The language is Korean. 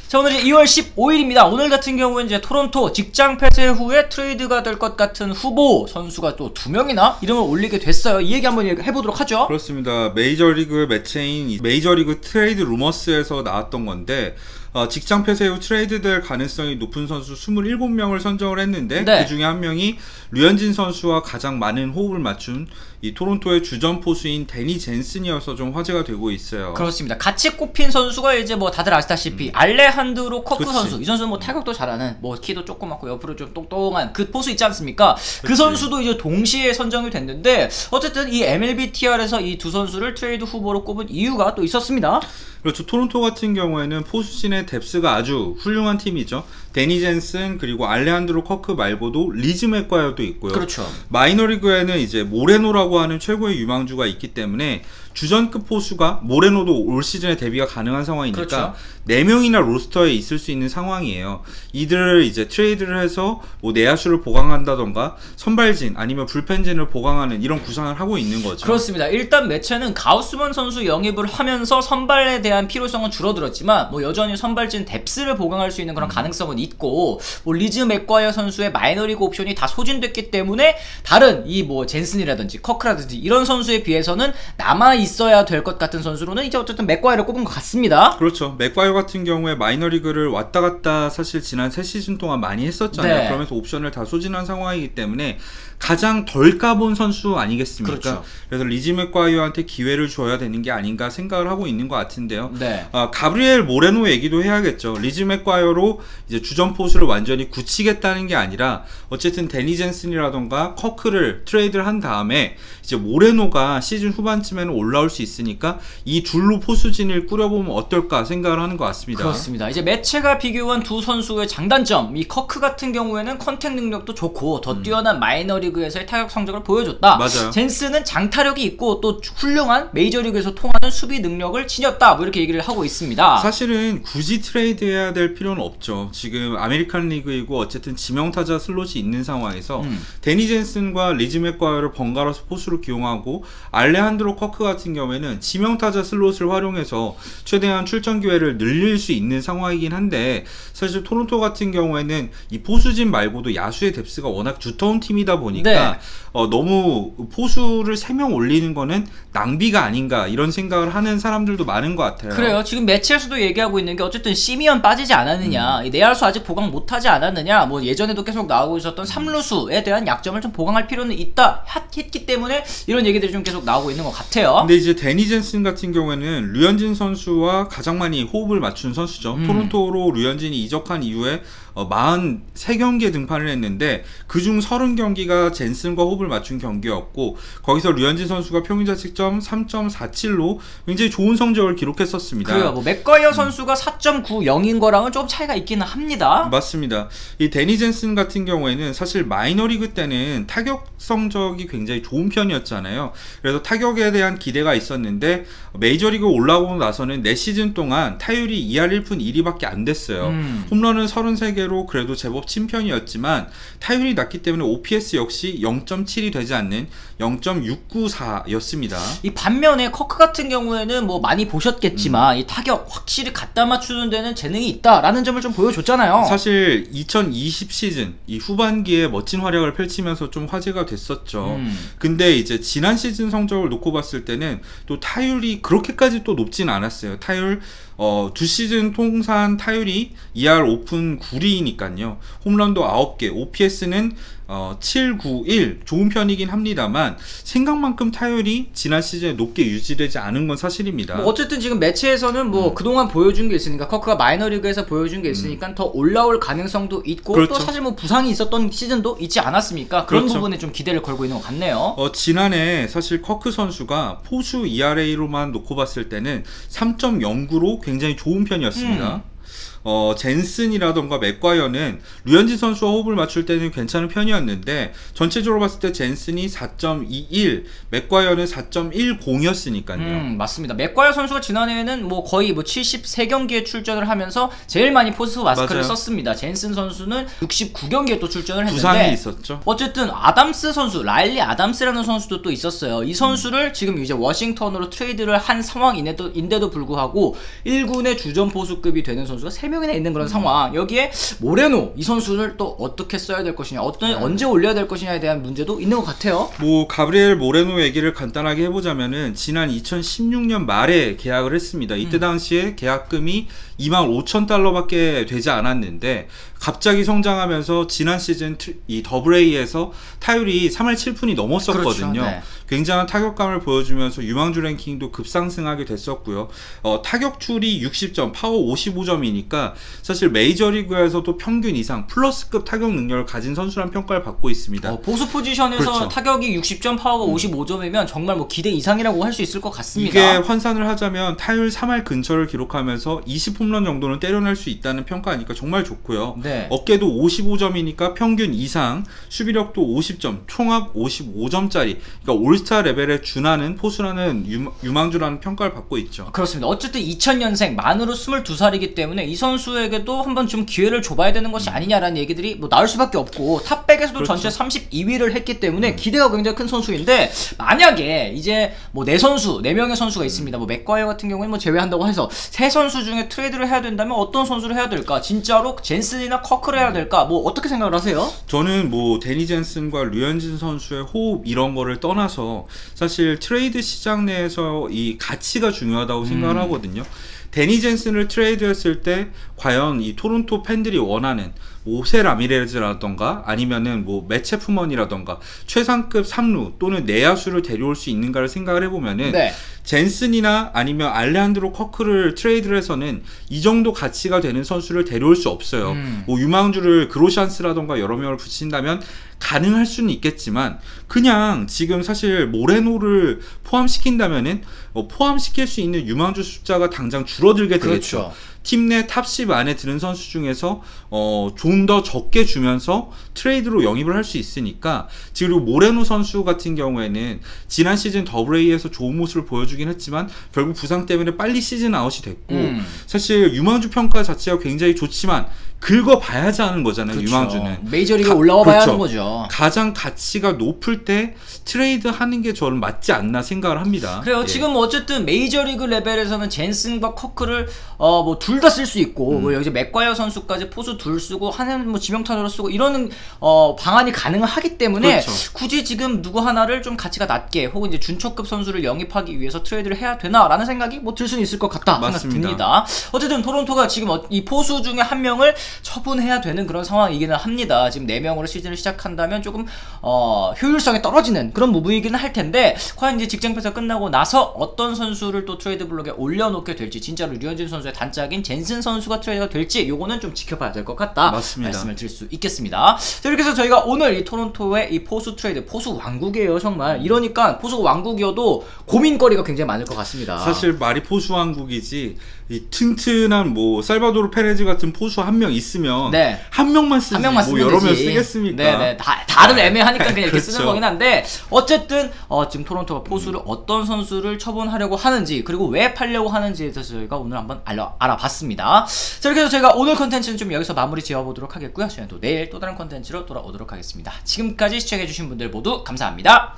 자, 오늘 이제 2월 15일입니다. 오늘 같은 경우는 이제 토론토 직장 폐쇄 후에 트레이드가 될 것 같은 후보 선수가 또 2명이나 이름을 올리게 됐어요. 이 얘기 한번 해보도록 하죠. 그렇습니다. 메이저리그 매체인 메이저리그 트레이드 루머스에서 나왔던 건데 직장 폐쇄 후 트레이드될 가능성이 높은 선수 27명을 선정을 했는데 네. 그 중에 한 명이 류현진 선수와 가장 많은 호흡을 맞춘 이 토론토의 주전 포수인 데니 젠슨이어서 좀 화제가 되고 있어요. 그렇습니다. 같이 꼽힌 선수가 이제 뭐 다들 아시다시피 알레한드로 커크 그치. 선수. 이 선수는 뭐 타격도 잘하는, 뭐 키도 조그맣고 옆으로 좀 똥똥한 그 포수 있지 않습니까? 그 그치. 선수도 이제 동시에 선정이 됐는데 어쨌든 이 MLB TR에서 이 두 선수를 트레이드 후보로 꼽은 이유가 또 있었습니다. 그렇죠. 토론토 같은 경우에는 포수진의 뎁스가 아주 훌륭한 팀이죠. 데니 젠슨 그리고 알레한드로 커크 말고도 리즈 맥과이어도 있고요. 그렇죠. 마이너리그에는 이제 모레노라고 하는 최고의 유망주가 있기 때문에 주전급 포수가 모레노도 올 시즌에 데뷔가 가능한 상황이니까 그렇죠. 4명이나 로스터에 있을 수 있는 상황이에요. 이들을 이제 트레이드를 해서 뭐 내야수를 보강한다던가 선발진 아니면 불펜진을 보강하는 이런 구상을 하고 있는 거죠. 그렇습니다. 일단 매체는 가우스먼 선수 영입을 하면서 선발에 대한 필요성은 줄어들었지만 뭐 여전히 선발진 뎁스를 보강할 수 있는 그런 가능성은 있고, 뭐 리즈 맥과이어 선수의 마이너리그 옵션이 다 소진됐기 때문에 다른 이 뭐 젠슨이라든지 커크라든지 이런 선수에 비해서는 남아 있어야 될 것 같은 선수로는 이제 어쨌든 맥과이어를 꼽은 것 같습니다. 그렇죠. 맥과이어 같은 경우에 마이너리그를 왔다 갔다 사실 지난 3시즌 동안 많이 했었잖아요. 네. 그러면서 옵션을 다 소진한 상황이기 때문에 가장 덜 까본 선수 아니겠습니까? 그렇죠. 그래서 리즈 맥과이어한테 기회를 줘야 되는 게 아닌가 생각을 하고 있는 것 같은데요. 네. 가브리엘 모레노 얘기도 해야겠죠. 리즈 맥과이어로 이제 주전 포수를 완전히 굳히겠다는 게 아니라 어쨌든 데니 젠슨이라던가 커크를 트레이드를 한 다음에 이제 모레노가 시즌 후반쯤에는 올라올 수 있으니까 이 둘로 포수진을 꾸려보면 어떨까 생각을 하는 것 같습니다. 그렇습니다. 이제 매체가 비교한 두 선수의 장단점, 이 커크 같은 경우에는 컨택 능력도 좋고 더 뛰어난 마이너리그에서의 타격 성적을 보여줬다. 맞아요. 젠슨은 장타력이 있고 또 훌륭한 메이저리그에서 통하는 수비 능력을 지녔다, 뭐 이렇게 얘기를 하고 있습니다. 사실은 굳이 트레이드해야 될 필요는 없죠. 지금 아메리칸 리그이고 어쨌든 지명타자 슬롯이 있는 상황에서 데니 젠슨과 리즈 맥과이어를 번갈아서 포수로 기용하고 알레한드로 커크 같은 경우에는 지명타자 슬롯을 활용해서 최대한 출전 기회를 늘릴 수 있는 상황이긴 한데, 사실 토론토 같은 경우에는 이 포수진 말고도 야수의 뎁스가 워낙 두터운 팀이다 보니까 네. 너무 포수를 3명 올리는 거는 낭비가 아닌가 이런 생각을 하는 사람들도 많은 것 같아요. 그래요. 지금 매체에서도 얘기하고 있는 게 어쨌든 시미언 빠지지 않았느냐, 이 내야수 아직 보강 못하지 않았느냐, 뭐 예전에도 계속 나오고 있었던 3루수에 대한 약점을 좀 보강할 필요는 있다 했기 때문에 이런 얘기들이 좀 계속 나오고 있는 것 같아요. 근데 이제 데니 젠슨 같은 경우에는 류현진 선수와 가장 많이 호흡을 맞춘 선수죠. 토론토로 류현진이 이적한 이후에 43경기에 등판을 했는데 그중 30경기가 젠슨과 호흡을 맞춘 경기였고, 거기서 류현진 선수가 평균자책점 3.47로 굉장히 좋은 성적을 기록했었습니다. 그래요. 뭐 맥과이어 선수가 4.90인 거랑은 좀 차이가 있기는 합니다. 맞습니다. 이 데니 젠슨 같은 경우에는 사실 마이너리그 때는 타격 성적이 굉장히 좋은 편이었잖아요. 그래서 타격에 대한 기대가 있었는데 메이저리그 올라오고 나서는 4시즌 동안 타율이 2할 1푼 1리밖에 안 됐어요. 홈런은 33개로 그래도 제법 친편이었지만 타율이 낮기 때문에 OPS 역시 0.7이 되지 않는 0.694였습니다. 이 반면에 커크 같은 경우에는 뭐 많이 보셨겠지만 이 타격 확실히 갖다 맞추는 데는 재능이 있다라는 점을 좀 보여줬잖아요. 사실 2020 시즌 이 후반기에 멋진 활약을 펼치면서 좀 화제가 됐었죠. 근데 이제 지난 시즌 성적을 놓고 봤을 때는 또 타율이 그렇게까지 또 높진 않았어요. 타율 두 시즌 통산 타율이 2할 5푼 9리니까요. 홈런도 9개, OPS는 791 좋은 편이긴 합니다만 생각만큼 타율이 지난 시즌에 높게 유지되지 않은 건 사실입니다. 뭐 어쨌든 지금 매체에서는 뭐 그동안 보여준 게 있으니까, 커크가 마이너리그에서 보여준 게 있으니까 더 올라올 가능성도 있고, 그렇죠. 또 사실 뭐 부상이 있었던 시즌도 있지 않았습니까? 그런 그렇죠. 부분에 좀 기대를 걸고 있는 것 같네요. 지난해 사실 커크 선수가 포수 ERA로만 놓고 봤을 때는 3.09로 굉장히 좋은 편이었습니다. 젠슨이라던가 맥과이어는 류현진 선수와 호흡을 맞출 때는 괜찮은 편이었는데 전체적으로 봤을 때 젠슨이 4.21, 맥과이어는 4.10이었으니까요. 맞습니다. 맥과이어 선수가 지난해에는 뭐 거의 뭐 73경기에 출전을 하면서 제일 많이 포수 마스크를 맞아요. 썼습니다. 젠슨 선수는 69경기에 또 출전을 했는데 부상이 있었죠. 어쨌든 아담스 선수, 라일리 아담스라는 선수도 또 있었어요. 이 선수를 지금 이제 워싱턴으로 트레이드를 한 상황인데도 불구하고 1군의 주전 포수급이 되는 선수가 3명이나 있는 그런 상황. 여기에 모레노 이 선수를 또 어떻게 써야 될 것이냐, 언제 올려야 될 것이냐에 대한 문제도 있는 것 같아요. 뭐 가브리엘 모레노 얘기를 간단하게 해보자면은 지난 2016년 말에 계약을 했습니다. 이때 당시에 계약금이 25,000달러밖에 되지 않았는데 갑자기 성장하면서 지난 시즌 이 더블A에서 타율이 3할 7푼이 넘었었거든요. 그렇죠. 네. 굉장한 타격감을 보여주면서 유망주 랭킹도 급상승하게 됐었고요. 타격출이 60점, 파워 55점이니까 사실 메이저리그에서도 평균 이상 플러스급 타격 능력을 가진 선수란 평가를 받고 있습니다. 보수 포지션에서 그렇죠. 타격이 60점, 파워가 55점이면 정말 뭐 기대 이상이라고 할 수 있을 것 같습니다. 이게 환산을 하자면 타율 3할 근처를 기록하면서 20홈런 정도는 때려낼 수 있다는 평가니까 정말 좋고요. 네. 어깨도 55점이니까 평균 이상, 수비력도 50점, 총합 55점짜리, 그러니까 올스타 레벨에 준하는 포수라는 유망주라는 평가를 받고 있죠. 그렇습니다. 어쨌든 2000년생, 만으로 22살이기 때문에 이 선수에게도 한번 좀 기회를 줘봐야 되는 것이 아니냐라는 얘기들이 뭐 나올 수밖에 없고, 탑백에서도 그렇죠. 전체 32위를 했기 때문에 기대가 굉장히 큰 선수인데, 만약에 이제 뭐 4명의 선수가 있습니다. 뭐 맥과이어 같은 경우는 뭐 제외한다고 해서 3선수 중에 트레이드를 해야 된다면 어떤 선수를 해야 될까? 진짜로 젠슨이나 커크를 해야 될까? 뭐 어떻게 생각을 하세요? 저는 뭐 데니 젠슨과 류현진 선수의 호흡 이런 거를 떠나서 사실 트레이드 시장 내에서 이 가치가 중요하다고 생각을 하거든요. 데니 젠슨을 트레이드했을 때 과연 이 토론토 팬들이 원하는 오세 라미레즈라던가 아니면은 뭐 매체 푸먼이라던가 최상급 3루 또는 내야수를 데려올 수 있는가를 생각을 해보면은 네. 젠슨이나 아니면 알레한드로 커크를 트레이드를 해서는 이 정도 가치가 되는 선수를 데려올 수 없어요. 뭐 유망주를 그로샨스라던가 여러 명을 붙인다면 가능할 수는 있겠지만 그냥 지금 사실 모레노를 포함시킨다면은 포함시킬 수 있는 유망주 숫자가 당장 줄어들게 되겠죠. 그렇죠. 팀 내 탑 10 안에 드는 선수 중에서 좀 더 적게 주면서 트레이드로 영입을 할 수 있으니까, 그리고 모레노 선수 같은 경우에는 지난 시즌 더블A에서 좋은 모습을 보여주긴 했지만 결국 부상 때문에 빨리 시즌 아웃이 됐고 사실 유망주 평가 자체가 굉장히 좋지만 긁어봐야지 하는 거잖아요. 그렇죠. 유망주는 메이저리그 올라와 봐야 그렇죠. 하는 거죠. 가장 가치가 높을 때 트레이드 하는 게 저는 맞지 않나 생각을 합니다. 그래요. 예. 지금 어쨌든 메이저리그 레벨에서는 젠슨과 커크를 뭐 둘 다 쓸 수 있고 뭐 여기 맥과이어 선수까지 포수 둘 쓰고 하나는 뭐 지명타자로 쓰고 이러는 방안이 가능하기 때문에 그렇죠. 굳이 지금 누구 하나를 좀 가치가 낮게 혹은 이제 준초급 선수를 영입하기 위해서 트레이드를 해야 되나라는 생각이 뭐 들 수는 있을 것 같다 생각 듭니다. 어쨌든 토론토가 지금 이 포수 중에 한 명을 처분해야 되는 그런 상황이기는 합니다. 지금 4명으로 시즌을 시작한다면 조금 효율성이 떨어지는 그런 무브이기는 할 텐데, 과연 이제 직전패가 끝나고 나서 어떤 선수를 또 트레이드 블록에 올려놓게 될지, 진짜로 류현진 선수의 단짝인 젠슨 선수가 트레이드가 될지 요거는 좀 지켜봐야 될 것 같다. 맞습니다. 말씀을 드릴 수 있겠습니다. 자, 이렇게 해서 저희가 오늘 이 토론토의 이 포수 트레이드, 포수 왕국이에요 정말. 이러니까 포수 왕국이어도 고민거리가 굉장히 많을 것 같습니다. 사실 말이 포수 왕국이지 이 튼튼한 뭐 살바도르 페레즈 같은 포수 한 명 있으면 네. 한 명만 쓰지 한 명만 뭐 쓰면 여러 명 되지. 쓰겠습니까? 네네. 다들 애매하니까 그냥 이렇게 쓰는 그렇죠. 거긴 한데, 어쨌든 지금 토론토가 포수를 어떤 선수를 처분하려고 하는지, 그리고 왜 팔려고 하는지에 대해서 저희가 오늘 한번 알아봤습니다. 자, 이렇게 해서 저희가 오늘 컨텐츠는 좀 여기서 마무리 지어보도록 하겠고요. 저희는 또 내일 또 다른 컨텐츠로 돌아오도록 하겠습니다. 지금까지 시청해주신 분들 모두 감사합니다.